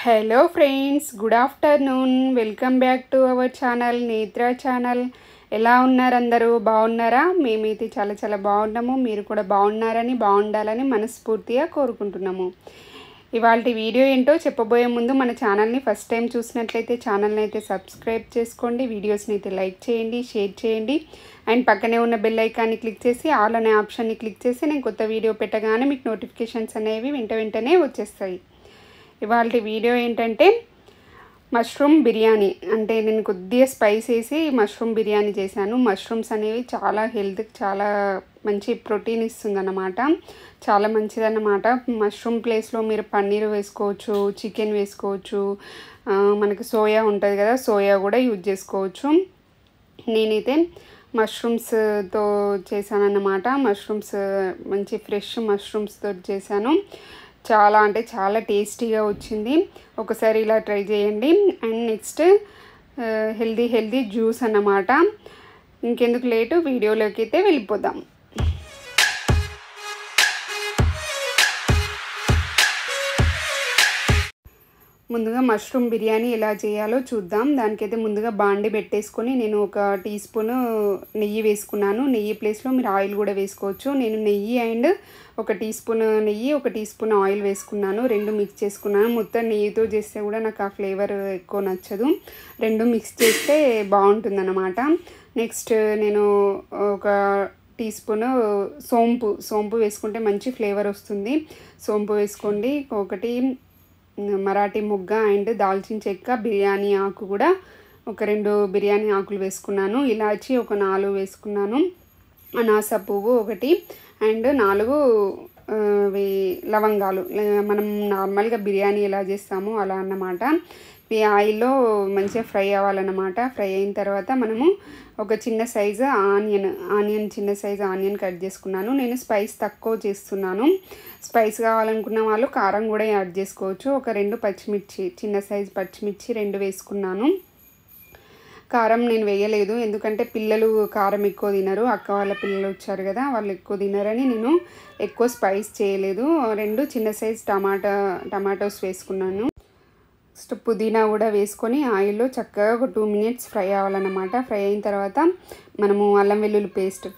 Hello friends, good afternoon. Welcome back to our channel, నేత్ర channel. ఎలా ఉన్నారు? అందరూ బాగున్నారా? మేమైతే చాలా చాలా బాగున్నాము. మీరు కూడా బాగున్నారని, బాగుండాలని మనస్ఫూర్తిగా కోరుకుంటున్నాము. ఇవాళ వీడియో ఏంటో చెప్పబోయే ముందు మన ఛానల్ని ఫస్ట్ టైం చూసినట్లయితే ఛానల్ని అయితే సబ్స్క్రైబ్ చేసుకోండి, వీడియోస్ని అయితే లైక్ చేయండి, షేర్ చేయండి, అండ్ పక్కనే ఉన్న బెల్ ఐకాన్ని క్లిక్ చేసి ఆల్ అనే ఆప్షన్ని క్లిక్ చేసి నేను కొత్త వీడియో పెట్టగానే మీకు నోటిఫికేషన్స్ అనేవి వెంటనే వచ్చేస్తాయి. ఇవాళ వీడియో ఏంటంటే మష్రూమ్ బిర్యానీ. అంటే నేను కొద్దిగా స్పైస్ వేసి మష్రూమ్ బిర్యానీ చేశాను. మష్రూమ్స్ అనేవి చాలా హెల్త్కి చాలా మంచి ప్రోటీన్ ఇస్తుందన్నమాట, చాలా మంచిదన్నమాట. మష్రూమ్ ప్లేస్లో మీరు పన్నీర్ వేసుకోవచ్చు, చికెన్ వేసుకోవచ్చు, మనకి సోయా ఉంటుంది కదా, సోయా కూడా యూజ్ చేసుకోవచ్చు. నేనైతే మష్రూమ్స్తో చేశానన్నమాట. మష్రూమ్స్ మంచి ఫ్రెష్ మష్రూమ్స్తో చేశాను. చాలా అంటే చాలా టేస్టీగా వచ్చింది. ఒకసారి ఇలా ట్రై చేయండి. అండ్ నెక్స్ట్ హెల్దీ జ్యూస్ అన్నమాట. ఇంకెందుకు లేటు, వీడియోలోకి అయితే వెళ్ళిపోదాం. ముందుగా మష్రూమ్ బిర్యానీ ఎలా చేయాలో చూద్దాం. దానికైతే ముందుగా బాండి పెట్టేసుకొని నేను ఒక టీ స్పూను నెయ్యి వేసుకున్నాను. నెయ్యి ప్లేస్లో మీరు ఆయిల్ కూడా వేసుకోవచ్చు. నేను నెయ్యి అండ్ ఒక టీ స్పూన్ నెయ్యి, ఒక టీ స్పూన్ ఆయిల్ వేసుకున్నాను. రెండు మిక్స్ చేసుకున్నాను. మొత్తం నెయ్యితో చేస్తే కూడా నాకు ఆ ఫ్లేవర్ ఎక్కువ నచ్చదు. రెండు మిక్స్ చేస్తే బాగుంటుందన్నమాట. నెక్స్ట్ నేను ఒక టీ స్పూన్ సోంపు వేసుకుంటే మంచి ఫ్లేవర్ వస్తుంది. సోంపు వేసుకోండి. ఒకటి మరాఠీ మొగ్గ అండ్ దాల్చిన చెక్క, బిర్యానీ ఆకు కూడా ఒక 2 బిర్యానీ ఆకులు వేసుకున్నాను. ఇలాచి ఒక 4 వేసుకున్నాను. అనాస పువ్వు ఒకటి అండ్ 4 లవంగాలు. మనం నార్మల్గా బిర్యానీ ఎలా చేస్తామో అలా అన్నమాట. ఈ ఆయిల్లో మంచిగా ఫ్రై అవ్వాలన్నమాట. ఫ్రై అయిన తర్వాత మనము ఒక చిన్న సైజు చిన్న సైజు ఆనియన్ కట్ చేసుకున్నాను. నేను స్పైస్ తక్కువ చేస్తున్నాను. స్పైస్ కావాలనుకున్న వాళ్ళు కారం కూడా యాడ్ చేసుకోవచ్చు. ఒక 2 పచ్చిమిర్చి, చిన్న సైజు పచ్చిమిర్చి 2 వేసుకున్నాను. కారం నేను వేయలేదు, ఎందుకంటే పిల్లలు కారం ఎక్కువ తినరు. అక్క వాళ్ళ పిల్లలు వచ్చారు కదా, వాళ్ళు ఎక్కువ తినరని నేను ఎక్కువ స్పైస్ చేయలేదు. 2 చిన్న సైజు టమాటోస్ వేసుకున్నాను. నెక్స్ట్ పుదీనా కూడా వేసుకొని ఆయిల్లో చక్కగా ఒక 2 మినిట్స్ ఫ్రై అవ్వాలన్నమాట. ఫ్రై అయిన తర్వాత మనము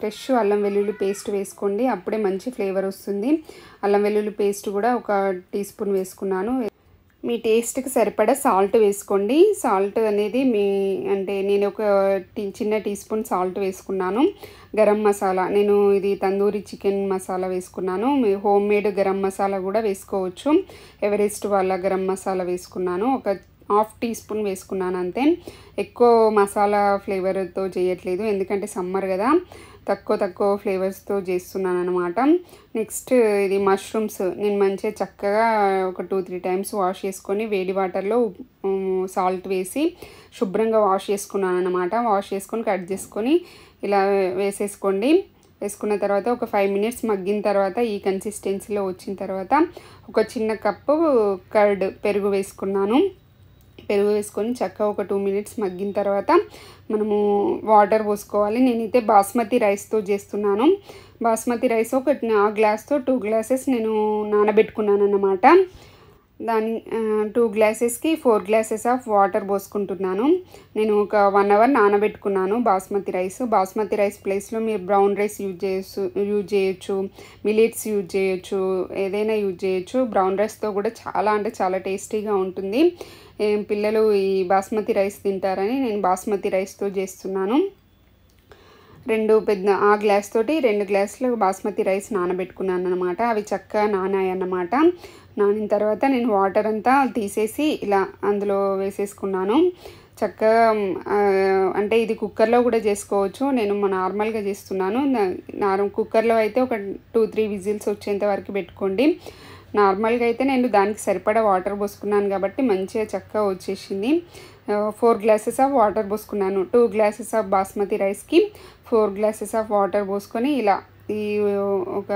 ఫ్రెష్ అల్లం వెల్లుల్లి పేస్ట్ వేసుకోండి. అప్పుడే మంచి ఫ్లేవర్ వస్తుంది. అల్లం వెల్లుల్లి పేస్ట్ కూడా ఒక టీ స్పూన్ వేసుకున్నాను. మీ టేస్ట్కి సరిపడా సాల్ట్ వేసుకోండి. సాల్ట్ అనేది నేను ఒక చిన్న టీ స్పూన్ సాల్ట్ వేసుకున్నాను. గరం మసాలా, నేను ఇది తందూరి చికెన్ మసాలా వేసుకున్నాను. మీ హోమ్ మేడ్ గరం మసాలా కూడా వేసుకోవచ్చు. ఎవరెస్ట్ వాళ్ళ గరం మసాలా వేసుకున్నాను. ఒక ½ టీ స్పూన్ వేసుకున్నాను అంతే. ఎక్కువ మసాలా ఫ్లేవర్తో చేయట్లేదు, ఎందుకంటే సమ్మర్ కదా, తక్కువ ఫ్లేవర్స్తో చేస్తున్నాను అనమాట. నెక్స్ట్ ఇది మష్రూమ్స్ నేను మంచిగా చక్కగా ఒక 2-3 టైమ్స్ వాష్ చేసుకొని వేడి వాటర్లో సాల్ట్ వేసి శుభ్రంగా వాష్ చేసుకున్నాను అనమాట. వాష్ చేసుకొని కట్ చేసుకొని ఇలా వేసేసుకోండి. వేసుకున్న తర్వాత ఒక 5 మినిట్స్ మగ్గిన తర్వాత ఈ కన్సిస్టెన్సీలో వచ్చిన తర్వాత ఒక చిన్న కప్పు పెరుగు వేసుకున్నాను. పెరుగు వేసుకొని చక్కగా ఒక 2 మినిట్స్ మగ్గిన తర్వాత మనము వాటర్ పోసుకోవాలి. నేనైతే బాస్మతి రైస్తో చేస్తున్నాను. బాస్మతి రైస్ ఒక గ్లాస్తో 2 గ్లాసెస్ నేను నానబెట్టుకున్నాను అన్నమాట. 2 గ్లాసెస్కి 4 గ్లాసెస్ ఆఫ్ వాటర్ పోసుకుంటున్నాను. నేను ఒక 1 అవర్ నానబెట్టుకున్నాను బాస్మతి రైస్ ప్లేస్లో మీరు బ్రౌన్ రైస్ యూజ్ చేయొచ్చు, మిల్లెట్స్ యూజ్ చేయొచ్చు, ఏదైనా యూజ్ చేయొచ్చు. బ్రౌన్ రైస్తో కూడా చాలా అంటే చాలా టేస్టీగా ఉంటుంది. పిల్లలు ఈ బాస్మతి రైస్ తింటారని నేను బాస్మతి రైస్తో చేస్తున్నాను. ఆ గ్లాస్ తోటి 2 గ్లాసులు బాస్మతి రైస్ నానబెట్టుకున్నాను అనమాట. అవి చక్కగా నానాయి అన్నమాట. నానిన తర్వాత నేను వాటర్ అంతా తీసేసి ఇలా అందులో వేసేసుకున్నాను. చక్కగా అంటే ఇది కుక్కర్లో కూడా చేసుకోవచ్చు. నేను నార్మల్గా చేస్తున్నాను. కుక్కర్లో అయితే ఒక 2-3 విజిల్స్ వచ్చేంత వరకు పెట్టుకోండి. నార్మల్గా అయితే నేను దానికి సరిపడా వాటర్ పోసుకున్నాను కాబట్టి మంచిగా చక్కగా వచ్చేసింది. 4 గ్లాసెస్ ఆఫ్ వాటర్ పోసుకున్నాను. 2 గ్లాసెస్ ఆఫ్ బాస్మతి రైస్కి 4 గ్లాసెస్ ఆఫ్ వాటర్ పోసుకొని ఇలా ఒక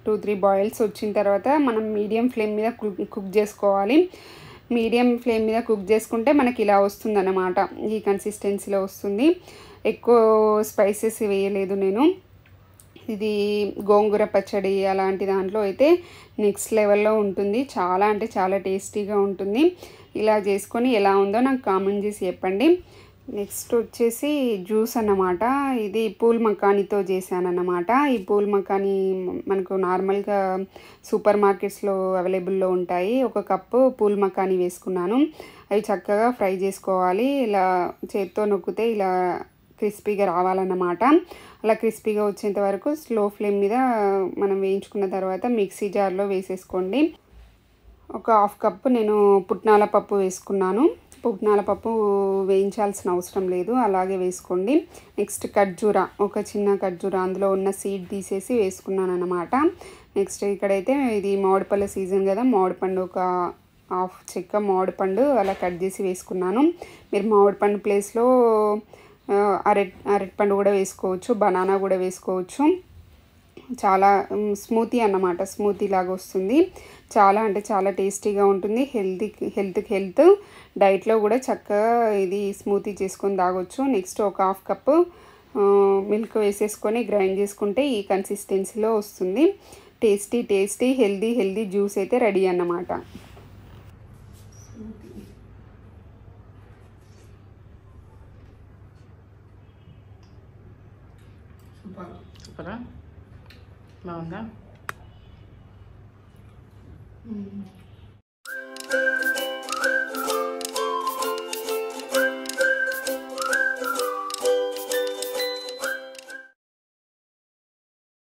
2-3 బాయిల్స్ వచ్చిన తర్వాత మనం మీడియం ఫ్లేమ్ మీద కుక్ చేసుకోవాలి. మీడియం ఫ్లేమ్ మీద కుక్ చేసుకుంటే మనకి ఇలా వస్తుంది అన్నమాట. ఈ కన్సిస్టెన్సీలో వస్తుంది. ఎక్కువ స్పైసెస్ వేయలేదు నేను. ఇది గోంగూర పచ్చడి అలాంటి దాంట్లో అయితే నెక్స్ట్ లెవెల్లో ఉంటుంది. చాలా అంటే చాలా టేస్టీగా ఉంటుంది. ఇలా చేసుకొని ఎలా ఉందో నాకు కామెంట్ చేసి చెప్పండి. నెక్స్ట్ వచ్చేసి జ్యూస్ అన్నమాట. ఇది పూల్ మకానీతో చేశానన్నమాట. ఈ పూల్ మకానీ మనకు నార్మల్గా సూపర్ మార్కెట్స్లో అవైలబుల్లో ఉంటాయి. ఒక కప్పు పూల్ మకానీ వేసుకున్నాను. అవి చక్కగా ఫ్రై చేసుకోవాలి. ఇలా చేత్తో నొక్కితే ఇలా క్రిస్పీగా రావాలన్నమాట. అలా క్రిస్పీగా వచ్చేంత వరకు స్లో ఫ్లేమ్ మీద మనం వేయించుకున్న తర్వాత మిక్సీ జార్లో వేసేసుకోండి. ఒక హాఫ్ కప్పు నేను పుట్నాల పప్పు వేసుకున్నాను. పుట్నాల పప్పు వేయించాల్సిన అవసరం లేదు, అలాగే వేసుకోండి. నెక్స్ట్ ఖర్జూర, ఒక చిన్న ఖర్జూర అందులో ఉన్న సీడ్ తీసేసి వేసుకున్నాను అన్నమాట. నెక్స్ట్ ఇక్కడైతే ఇది మామిడిపళ్ళ సీజన్ కదా, మామిడిపండు ఒక హాఫ్ చెక్క మామిడిపండు అలా కట్ చేసి వేసుకున్నాను. మీరు మామిడిపండు ప్లేస్లో అరటిపండు కూడా వేసుకోవచ్చు, బనానా కూడా వేసుకోవచ్చు. చాలా స్మూతీ అన్నమాట, స్మూతీ లాగా వస్తుంది. చాలా అంటే చాలా టేస్టీగా ఉంటుంది. హెల్త్కి హెల్త్, డైట్లో కూడా చక్కగా ఇది స్మూతీ చేసుకొని తాగొచ్చు. నెక్స్ట్ ఒక హాఫ్ కప్పు మిల్క్ వేసేసుకొని గ్రైండ్ చేసుకుంటే ఈ కన్సిస్టెన్సీలో వస్తుంది. టేస్టీ హెల్దీ జ్యూస్ అయితే రెడీ అన్నమాట. సూపరా, బాగుందా?